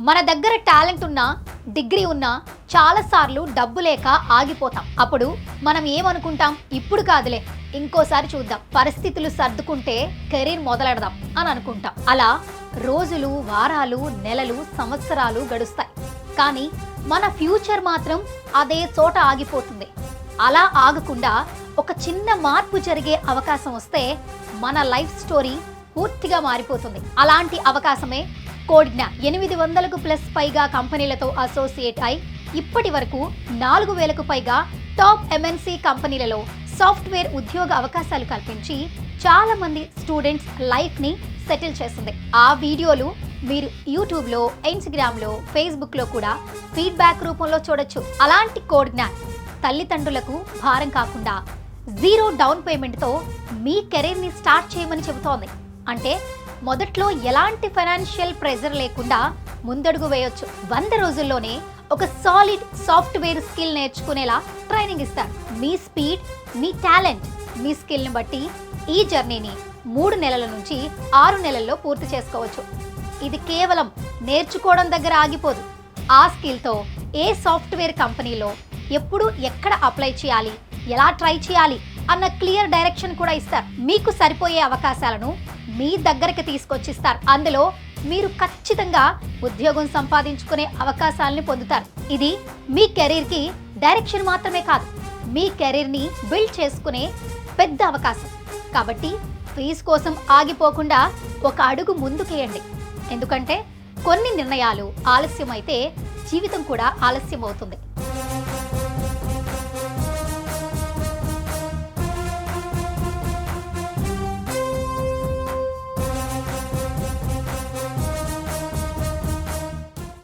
మన దగ్గర టాలెంట్ ఉన్నా, డిగ్రీ ఉన్నా చాలాసార్లు డబ్బు లేక ఆగిపోతాం. అప్పుడు మనం ఏమనుకుంటాం, ఇప్పుడు కాదులే ఇంకోసారి చూద్దాం, పరిస్థితులు సర్దుకుంటే కెరీర్ మొదలెడదాం అని అనుకుంటాం. అలా రోజులు, వారాలు, నెలలు, సంవత్సరాలు గడుస్తాయి. కానీ మన ఫ్యూచర్ మాత్రం అదే చోట ఆగిపోతుంది. అలా ఆగకుండా ఒక చిన్న మార్పు జరిగే అవకాశం వస్తే మన లైఫ్ స్టోరీ పూర్తిగా మారిపోతుంది. అలాంటి అవకాశమే కోడ్జ్ఞ. 800కు ప్లస్ పైగా కంపెనీలతో అసోసియేట్ అయి ఇప్పటి వరకు 4000కు పైగా టాప్ ఎంఎన్సి కంపెనీలలో సాఫ్ట్వేర్ ఉద్యోగ అవకాశాలు కల్పించి చాలా మంది స్టూడెంట్స్ లైఫ్ ని సెటిల్ చేస్తుంది. ఆ వీడియోలు మీరు యూట్యూబ్లో, ఇన్స్టాగ్రామ్లో, ఫేస్బుక్లో కూడా ఫీడ్బ్యాక్ రూపంలో చూడొచ్చు. అలాంటి కోడ్జ్ఞ తల్లిదండ్రులకు భారం కాకుండా 0 డౌన్ పేమెంట్తో మీ కెరీర్ని స్టార్ట్ చేయమని చెబుతోంది. అంటే మొదట్లో ఎలాంటి ఫైనాన్షియల్ ప్రెజర్ లేకుండా ముందడుగు వేయొచ్చు. 100 రోజుల్లోనే ఒక సాలిడ్ సాఫ్ట్వేర్ స్కిల్ నేర్చుకునేలా ట్రైనింగ్ ఇస్తారు. మీ స్పీడ్, మీ టాలెంట్, మీ స్కిల్ని బట్టి ఈ జర్నీని 3 నెలల నుంచి 6 నెలల్లో పూర్తి చేసుకోవచ్చు. ఇది కేవలం నేర్చుకోవడం దగ్గర ఆగిపోదు. ఆ స్కిల్తో ఏ సాఫ్ట్వేర్ కంపెనీలో ఎప్పుడు ఎక్కడ అప్లై చేయాలి, ఎలా ట్రై చేయాలి అన్న క్లియర్ డైరెక్షన్ కూడా ఇస్తారు. మీకు సరిపోయే అవకాశాలను మీ దగ్గరికి తీసుకొచ్చిస్తారు. అందులో మీరు ఖచ్చితంగా ఉద్యోగం సంపాదించుకునే అవకాశాలని పొందుతారు. ఇది మీ కెరీర్కి డైరెక్షన్ మాత్రమే కాదు, మీ కెరీర్ని బిల్డ్ చేసుకునే పెద్ద అవకాశం. కాబట్టి ఫీజు కోసం ఆగిపోకుండా ఒక అడుగు ముందుకేయండి. ఎందుకంటే కొన్ని నిర్ణయాలు ఆలస్యం అయితే జీవితం కూడా ఆలస్యం అవుతుంది.